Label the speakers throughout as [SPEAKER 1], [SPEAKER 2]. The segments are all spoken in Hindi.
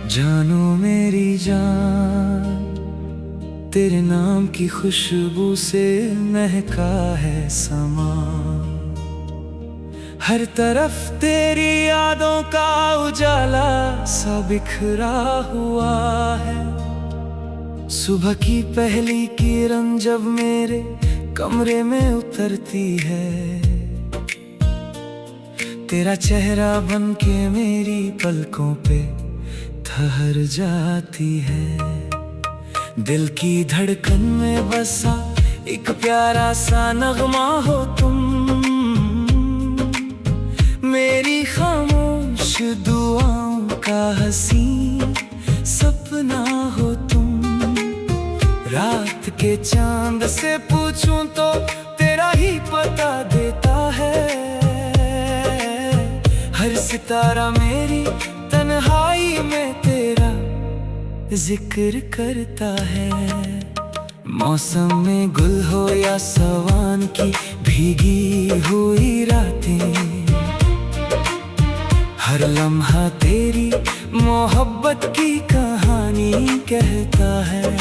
[SPEAKER 1] जानो मेरी जान, तेरे नाम की खुशबू से महका है समा। हर तरफ तेरी यादों का उजाला सा बिखरा हुआ है। सुबह की पहली किरण जब मेरे कमरे में उतरती है, तेरा चेहरा बन के मेरी पलकों पे ठहर जाती है। दिल की धड़कन में बसा एक प्यारा सा नगमा हो तुम, मेरी खामोश दुआओं का हंसी सपना हो तुम। रात के चांद से पूछूं तो तेरा ही पता देता है। हर सितारा मेरी तन्हाई में तेरा जिक्र करता है। मौसम में गुल हो या सवान की भीगी हुई रातें, हर लम्हा तेरी मोहब्बत की कहानी कहता है।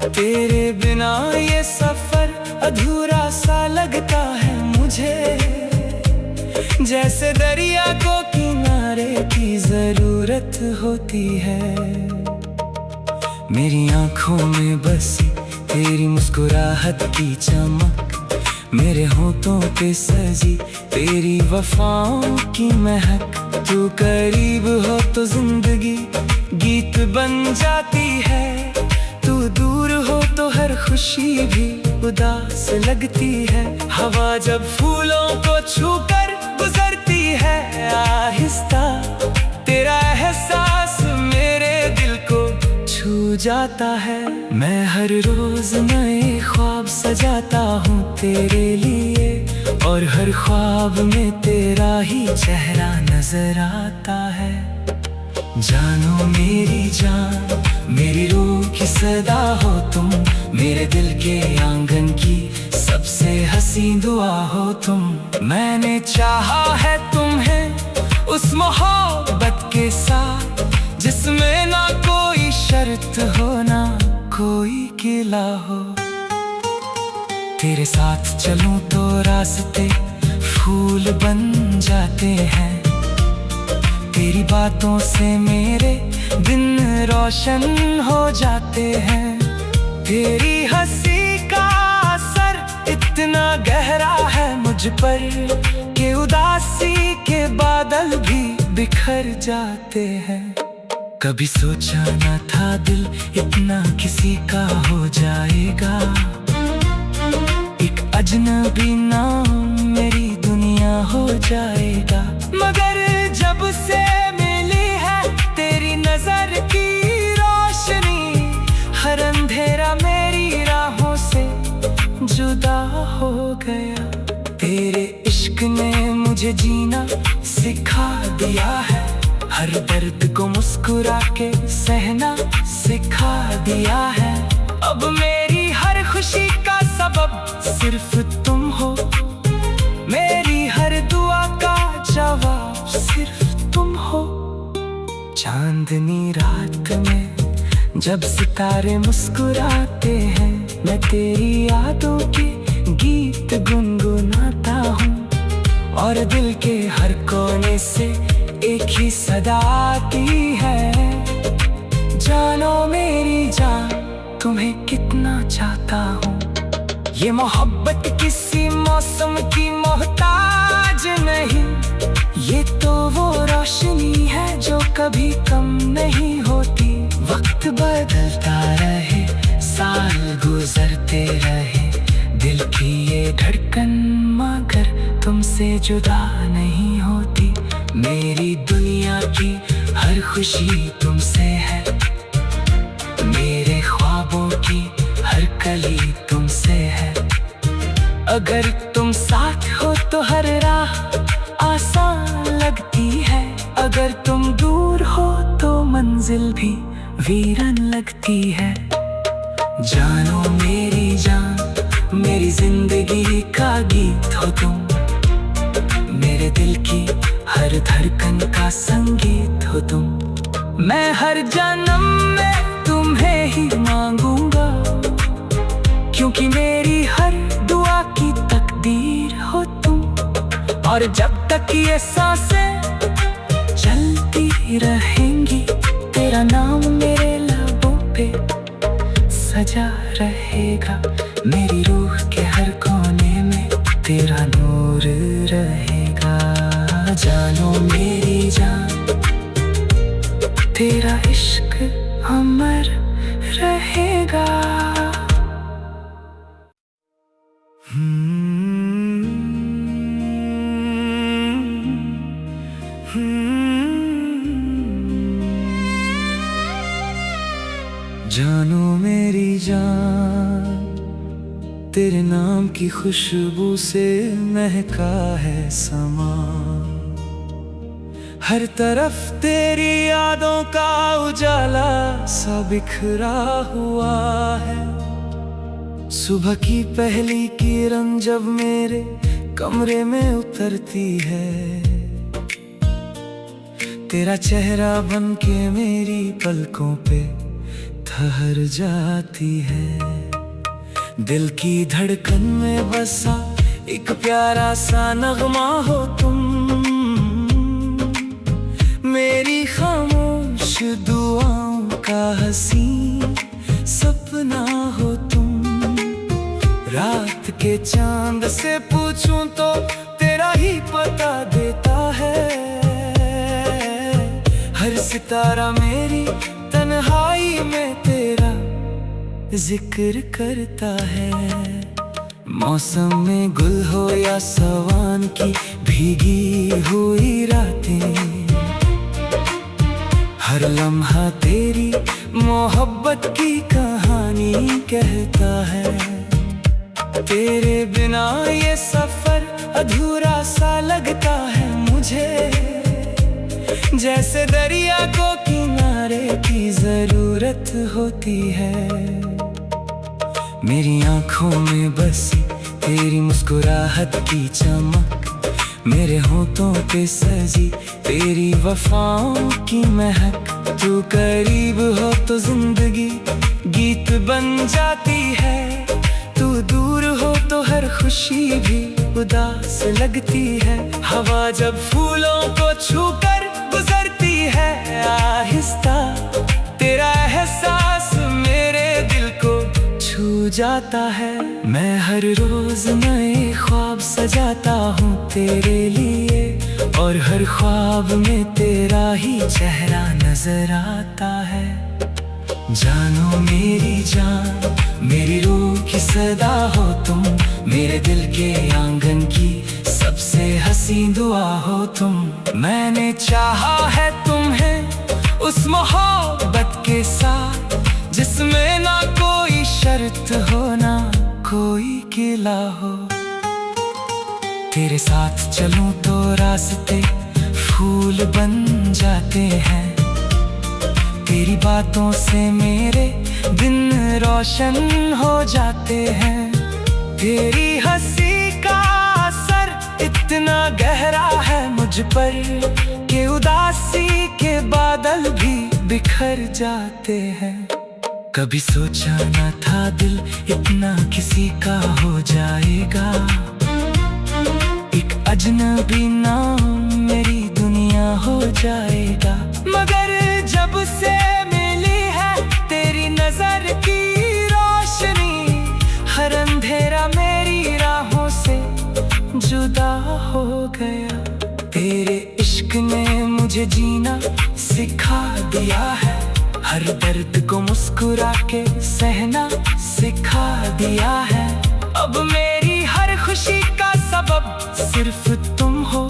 [SPEAKER 1] तेरे बिना ये सफर अधूरा सा लगता है मुझे, जैसे दरिया को किनारे की जरूरत होती है। मेरी आंखों में बसी तेरी मुस्कुराहट की चमक, मेरे होठों पे सजी तेरी वफाओं की महक। तू करीब हो तो जिंदगी गीत बन जाती है, तू दूर हो तो हर खुशी भी उदास लगती है। हवा जब फूलों को छूकर गुजरती है आहिस्ता, तेरा एहसास मेरे दिल को छू जाता है। मैं हर रोज नए ख्वाब सजाता हूँ तेरे लिए, और हर ख्वाब में तेरा ही चेहरा नजर आता है। जानो मेरी जान, मेरी रूह की सदा हो तुम, मेरे दिल के आंगन की सबसे हंसी दुआ हो तुम। मैंने चाहा है तुम्हें उस मोहब्बत के साथ, जिसमें ना कोई शर्त हो ना कोई गिला हो। तेरे साथ चलूं तो रास्ते फूल बन जाते हैं, तेरी बातों से मेरे दिन रोशन हो जाते हैं। तेरी हंसी का असर इतना गहरा है मुझ पर कि उदासी के बादल भी बिखर जाते हैं। कभी सोचा ना था दिल इतना किसी का हो जाएगा, एक अजनबी नाम मेरी दुनिया हो जाएगा। मगर जब से मिली है तेरी नजर की रोशनी, हर अंधेरा मेरी राहों से जुदा हो गया। तेरे इश्क ने मुझे जीना सिखा दिया है, हर दर्द को मुस्कुरा के सहना सिखा दिया है। अब मेरी हर खुशी का सबब सिर्फ तुम हो, मेरी हर दुआ का जवाब सिर्फ तुम हो। चांदनी रात में जब सितारे मुस्कुराते हैं, मैं तेरी यादों के गीत गुनगुनाता हूँ, और दिल के हर कोने से एक ही सदा आती है। जानो मेरी जान, तुम्हें कितना चाहता हूँ। ये मोहब्बत किसी मौसम की मोहताज नहीं, ये तो वो रोशनी है जो कभी कम नहीं होती। वक्त बदलता रहे, साल गुजरते रहे, दिल की ये धड़कन मगर तुमसे जुदा नहीं होती। मेरी दुनिया की हर खुशी तुमसे है, मेरे ख्वाबों की हर कली तुमसे है। अगर तुम साथ हो तो हर राह आसान लगती है, अगर तुम दूर हो तो मंजिल भी वीरन लगती है। जानो मेरी जिंदगी का गीत हो तुम, मेरे दिल की हर धड़कन का संगीत हो तुम। मैं हर जन्म में तुम्हें ही मांगूंगा, क्योंकि मेरी हर दुआ की तकदीर हो तुम। और जब तक ये सांसें चलती रहेंगी, तेरा नाम मेरे लबों पे सजा रहेगा। मेरी रूह के हर कोने में तेरा नूर रहेगा। जानो मेरी जान, तेरा इश्क अमर रहेगा। जानो मेरी जान, तेरे नाम की खुशबू से महका है समा। हर तरफ तेरी यादों का उजाला सा बिखरा हुआ है। सुबह की पहली किरण जब मेरे कमरे में उतरती है, तेरा चेहरा बन के मेरी पलकों पे ठहर जाती है। दिल की धड़कन में बसा एक प्यारा सा नगमा हो तुम, मेरी खामोश दुआओं का हसी सपना हो तुम। रात के चांद से पूछूं तो तेरा ही पता देता है। हर सितारा मेरी तन्हाई में तेरा जिक्र करता है। मौसम में गुल हो या सवान की भीगी हुई रातें, हर लम्हा तेरी मोहब्बत की कहानी कहता है। तेरे बिना ये सफर अधूरा सा लगता है मुझे, जैसे दरिया को किनारे की जरूरत होती है। मेरी आंखों में बसी तेरी मुस्कुराहट की चमक, मेरे होठों पे सजी तेरी वफाओं की महक। तू करीब हो तो जिंदगी गीत बन जाती है, तू दूर हो तो हर खुशी भी उदास लगती है। हवा जब फूलों को छूकर गुजरती है आहिस्ता, तेरा एहसास मेरे दिल को छू जाता है। मैं हर रोज नए ख्वाब सजाता हूँ तेरे लिए, और हर ख्वाब में तेरा ही चेहरा नजर आता है। जानो मेरी जान, मेरी रूह की सदा हो तुम, मेरे दिल के आंगन की सबसे हसी दुआ हो तुम। मैंने चाहा है तुम्हें उस मोहब्बत के साथ, जिसमें ना कोई शर्त हो ना कोई गिला हो। तेरे साथ चलूं तो रास्ते फूल बन जाते हैं, तेरी बातों से मेरे दिन रोशन हो जाते हैं। तेरी हंसी का असर इतना गहरा है मुझ पर, कि उदासी के बादल भी बिखर जाते हैं। कभी सोचा ना था दिल इतना किसी का हो जाएगा, एक अजनबी नाम मेरी दुनिया हो जाएगा। मगर जब से मिली है तेरी नजर की रोशनी, हर अंधेरा मेरी राहों से जुदा हो गया। तेरे इश्क ने मुझे जीना सिखा दिया है, हर दर्द को मुस्कुरा के सहना सिखा दिया है। अब मेरी हर खुशी का सबब सिर्फ तुम हो,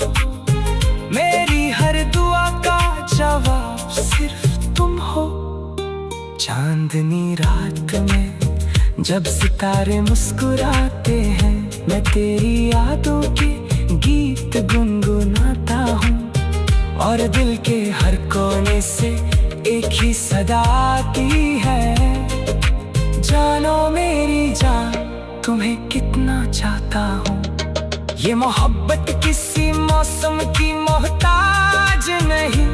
[SPEAKER 1] मेरी हर दुआ का जवाब सिर्फ तुम हो। चांदनी रात में जब सितारे मुस्कुराते हैं, मैं तेरी यादों के गीत गुनगुनाता हूँ, और दिल के हर कोने से एक ही सदा आती है। जानो मेरी जान, तुम्हें कितना चाहता हूँ। ये मोहब्बत किसी मौसम की मोहताज नहीं,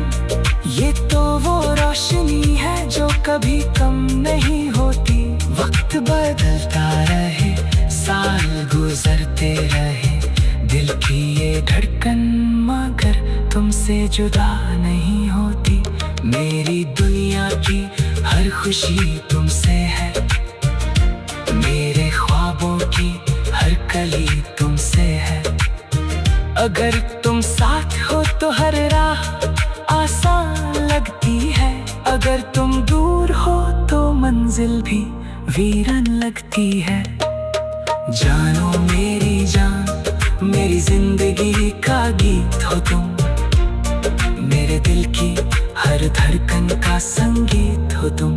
[SPEAKER 1] ये तो वो रोशनी है जो कभी कम नहीं होती। वक्त बदलता रहे, साल गुजरते रहे, दिल की ये धड़कन मगर तुमसे जुदा नहीं होती। मेरी दुनिया की हर खुशी तुमसे है, मेरे ख्वाबों की हर कली तुमसे है। अगर तुम साथ हो तो हर राह आसान लगती है, अगर तुम दूर हो तो मंजिल भी वीरान लगती है। जानो मेरी जान, मेरी जिंदगी का गीत हो तुम, मेरे दिल की हर धड़कन का संगीत हो तुम।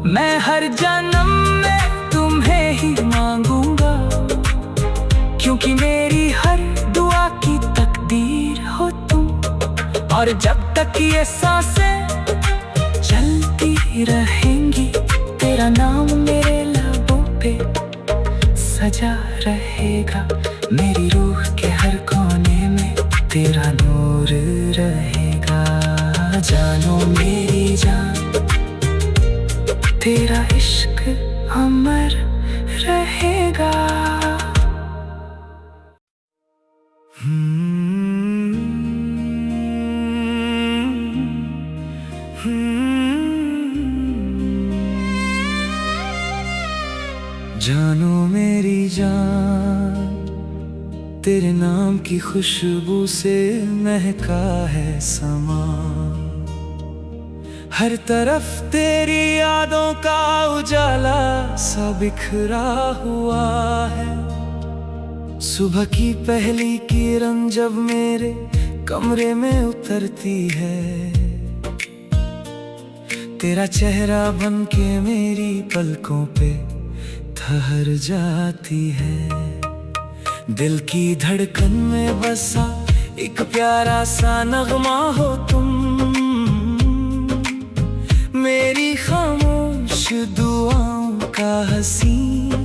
[SPEAKER 1] मैं हर जन्म में तुम्हें ही मांगूंगा, क्योंकि मेरी हर दुआ की तकदीर हो तुम। और जब तक ये सांसें चलती रहेंगी, तेरा नाम मेरे लबों पे सजा रहेगा। मेरी रूह के हर कोने में तेरा नूर रहेगा। जानो मेरी जान, तेरा इश्क अमर रहेगा। जानो मेरी जान, तेरे नाम की खुशबू से महका है समा। हर तरफ तेरी यादों का उजाला सा बिखरा हुआ है। सुबह की पहली किरण जब मेरे कमरे में उतरती है, तेरा चेहरा बन के मेरी पलकों पे ठहर जाती है। दिल की धड़कन में बसा एक प्यारा सा नगमा हो तुम, मेरी खामोश दुआओं का हसीन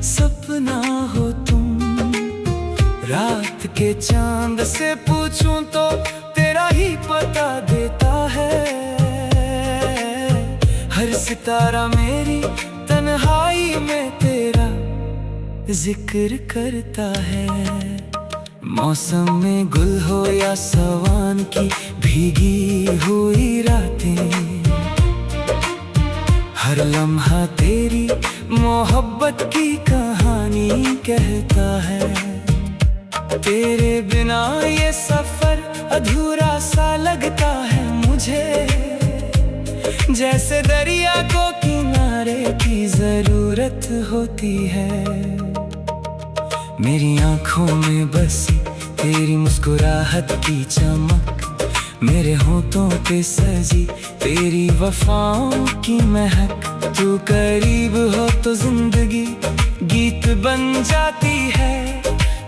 [SPEAKER 1] सपना हो तुम। रात के चांद से पूछूं तो तेरा ही पता देता है, हर सितारा मेरी तन्हाई में तेरा जिक्र करता है। मौसम में गुल हो या सवान की भीगी हुई रातें, हर लम्हा तेरी मोहब्बत की कहानी कहता है। तेरे बिना ये सफर अधूरा सा लगता है मुझे, जैसे दरिया को किनारे की जरूरत होती है। मेरी आंखों में बसी तेरी मुस्कुराहट की चमक, मेरे होठों पे सजी तेरी वफाओं की महक। तू करीब हो तो जिंदगी गीत बन जाती है,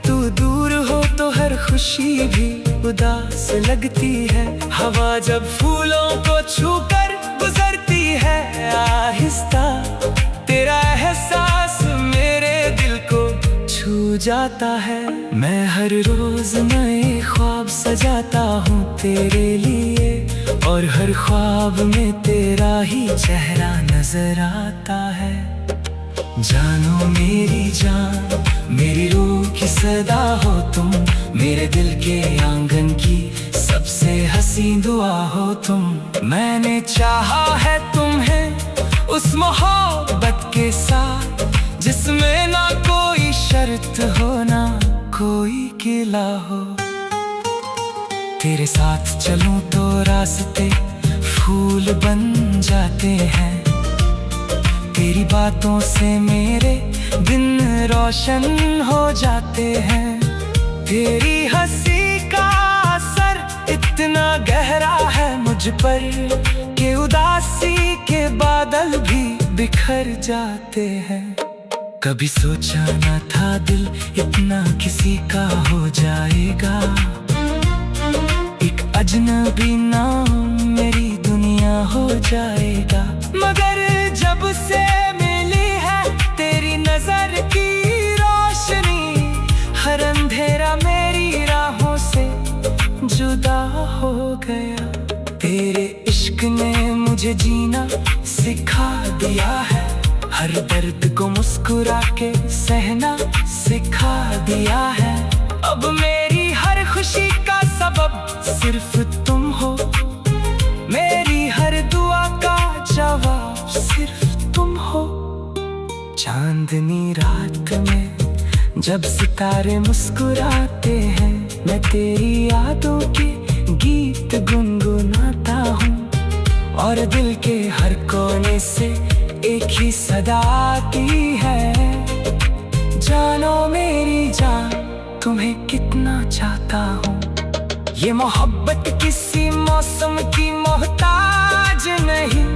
[SPEAKER 1] तू दूर हो तो हर खुशी भी उदास लगती है। हवा जब फूलों को छूकर गुजरती है आहिस्ता, तेरा एहसास मेरे दिल को छू जाता है। मैं हर रोज नए ख्वाब सजाता हूँ तेरे लिए, और हर ख्वाब में तेरा ही चेहरा नजर आता है। जानो मेरी जान, मेरी रूह की सदा हो तुम, मेरे दिल के आंगन की सबसे हंसी दुआ हो तुम। मैंने चाहा है तुम्हें उस मोहब्बत के साथ, जिसमें ना कोई शर्त हो ना कोई गिला हो। तेरे साथ चलूं तो रास्ते फूल बन जाते हैं, तेरी बातों से मेरे दिन रोशन हो जाते हैं। तेरी हंसी का असर इतना गहरा है मुझ पर कि उदासी के बादल भी बिखर जाते हैं। कभी सोचा ना था दिल इतना किसी का हो जाएगा, एक अजनबी नाम मेरी दुनिया हो जाएगा। मगर जब से मिली है तेरी नजर की हो गया। तेरे इश्क ने मुझे जीना सिखा दिया है, हर दर्द को मुस्कुरा के सहना सिखा दिया है। अब मेरी हर खुशी का सबब सिर्फ तुम हो, मेरी हर दुआ का जवाब सिर्फ तुम हो। चांदनी रात में जब सितारे मुस्कुराते हैं, मैं तेरी यादों के गीत गुनगुनाता हूँ, और दिल के हर कोने से एक ही सदा आती है, जानो मेरी जान तुम्हें कितना चाहता हूँ। ये मोहब्बत किसी मौसम की मोहताज नहीं,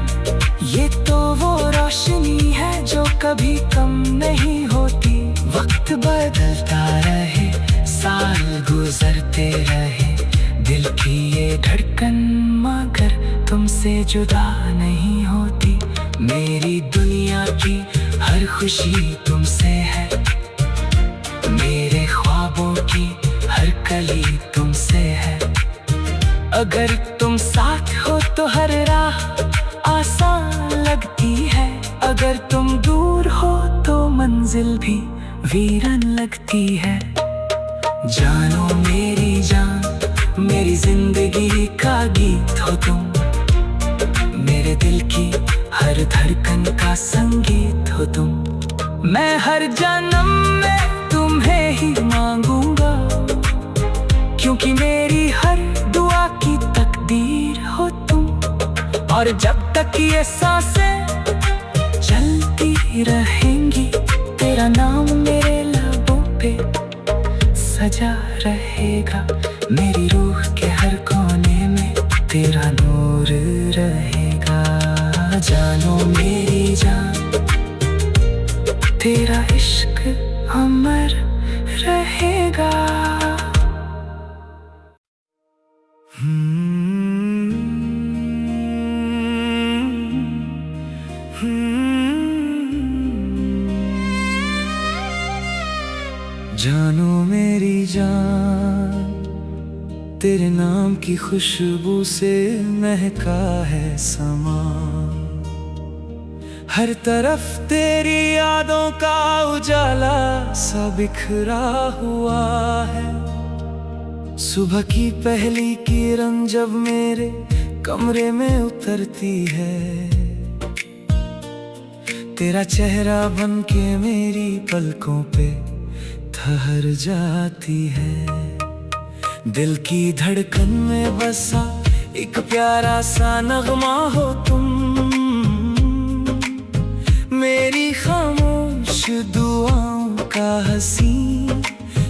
[SPEAKER 1] ये तो वो रोशनी है जो कभी कम नहीं होती। वक्त बदलता रहे, साल गुजरते रहे, दिल की ये धड़कन मगर तुमसे जुदा नहीं होती। मेरी दुनिया की हर खुशी तुमसे है, मेरे ख्वाबों की हर कली तुमसे है। अगर तुम साथ हो तो हर राह आसान लगती है, अगर तुम दूर हो तो मंजिल भी वीरान लगती है। जानो मेरी जान, मेरी जिंदगी का गीत हो तुम, मेरे दिल की हर धड़कन का संगीत हो तुम। मैं हर जन्म में तुम्हें ही मांगूंगा, क्योंकि मेरी हर दुआ की तकदीर हो तुम। और जब तक ये सांसें चलती रहेंगी, तेरा नाम मेरे लबों पे सजा रहेगा। मेरी रूह के हर कोने में तेरा नूर रहेगा। जानो मेरी जान, तेरा इश्क अमर रहेगा। जानो मेरी जान, तेरे नाम की खुशबू से महका है समा, हर तरफ तेरी यादों का उजाला सा बिखरा हुआ है। सुबह की पहली किरण जब मेरे कमरे में उतरती है, तेरा चेहरा बन के मेरी पलकों पे ठहर जाती है। दिल की धड़कन में बसा एक प्यारा सा नगमा हो तुम, मेरी खामोश दुआओं का हसीन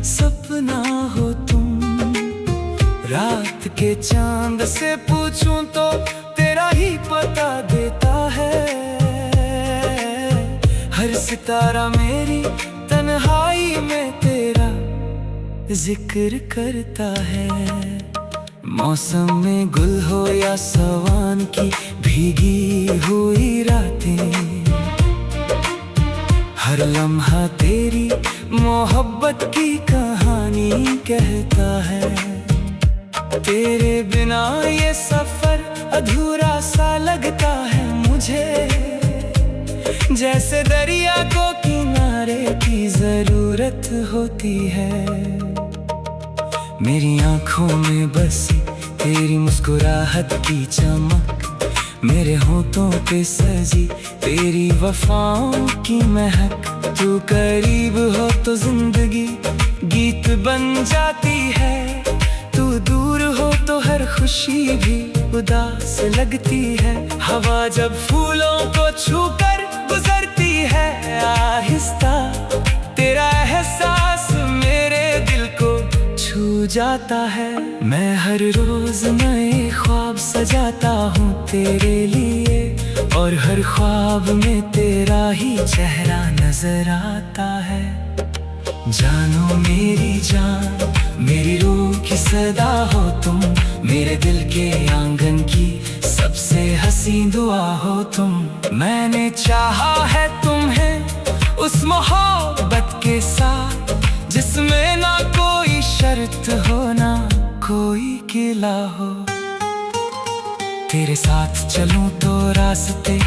[SPEAKER 1] सपना हो तुम। रात के चांद से पूछूं तो तेरा ही पता देता है, हर सितारा मेरी तन्हाई में तेरा जिक्र करता है। मौसम में गुल हो या सवान की भीगी हुई रातें, हर लम्हा तेरी मोहब्बत की कहानी कहता है। तेरे बिना ये सफर अधूरा सा लगता है मुझे, जैसे दरिया को किनारे की जरूरत होती है। मेरी आंखों में बसी तेरी मुस्कुराहट की चमक, मेरे होठों पे सजी तेरी वफाओं की महक। तू करीब हो तो जिंदगी गीत बन जाती है, तू दूर हो तो हर खुशी भी उदास लगती है। हवा जब फूलों को छूकर गुजरती है आहिस्ता, तेरा एहसास मेरे दिल को छू जाता है। मैं हर रोज नए ख्वाब सजाता हूँ तेरे लिए, और हर ख्वाब में तेरा ही चेहरा नजर आता है। जानो मेरी जान, मेरी रूह की सदा हो तुम, मेरे दिल के आंगन की सबसे हंसी दुआ हो तुम। मैंने चाहा है तुम्हें उस मोहब्बत के साथ, जिसमें ना कोई शर्त हो ना कोई गिला हो। तेरे साथ चलूं तो रास्ते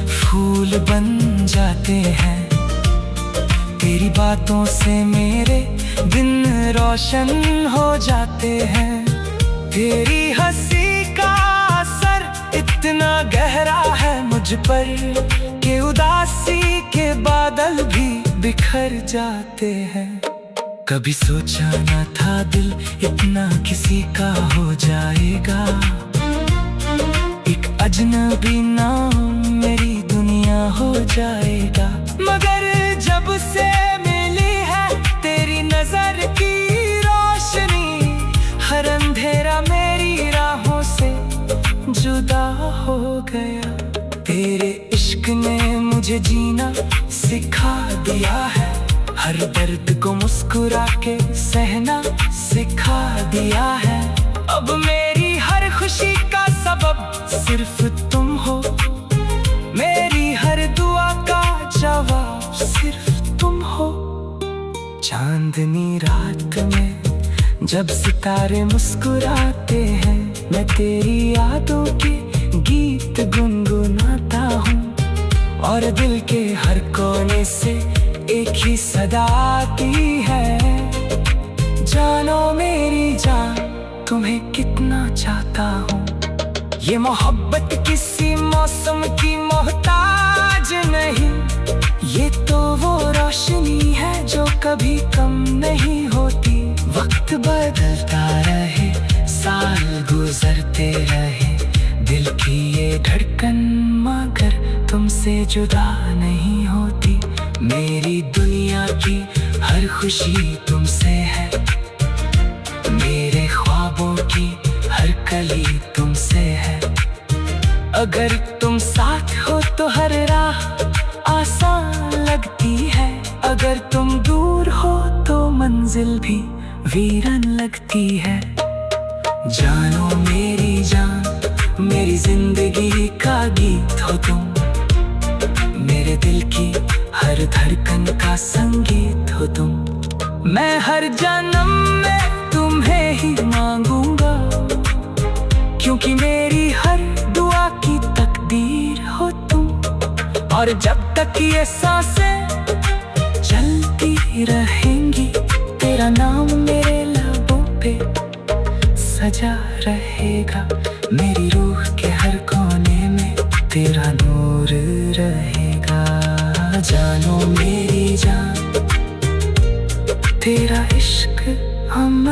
[SPEAKER 1] फूल बन जाते हैं। तेरी बातों से मेरे दिन रोशन हो जाते हैं। तेरी हंसी का असर इतना गहरा है मुझ पर कि उदासी के बादल भी बिखर जाते हैं। कभी सोचा न था दिल इतना किसी का हो जाएगा। एक अजनबी नाम मेरी दुनिया हो जाएगा। मगर जब से मिली है तेरी नजर की रोशनी, हर अंधेरा मेरी राहों से जुदा हो गया। तेरे इश्क ने मुझे जीना सिखा दिया है, हर दर्द को मुस्कुरा के सहना सिखा दिया है। अब मेरी हर खुशी का सबब सिर्फ तुम हो, मेरी हर दुआ का जवाब सिर्फ तुम हो। चांदनी रात में जब सितारे मुस्कुराते हैं, मैं तेरी यादों के गीत गुनगुनाता हूँ और दिल के हर कोने से एक ही सदा आती है। जानो मेरी जान तुम्हें कितना चाहता हूँ। ये मोहब्बत किसी मौसम की मोहताज नहीं, ये तो वो रोशनी है जो कभी कम नहीं होती। वक्त बदलता रहे, साल गुजरते रहे, दिल की ये धड़कन मगर तुमसे जुदा नहीं होती। मेरी दुनिया की हर खुशी तुमसे है, मेरे ख्वाबों की हर कली तुमसे है। अगर तुम साथ हो तो हर राह आसान लगती है, अगर तुम दूर हो तो मंजिल भी वीरान लगती है। जानो मेरी जान मेरी जिंदगी का गीत हो तुम, मेरे दिल की हर धड़कन का संगीत हो तुम। मैं हर जन्म में तुम्हें ही मांगूंगा, क्योंकि मेरी हर दुआ की तकदीर हो तुम। और जब तक ये सांसें चलती रहेंगी, तेरा नाम मेरे लबों पे सजा रहेगा। मेरी रूह के हर कोने में तेरा नूर रहेगा। जानो मेरी जान तेरा इश्क हम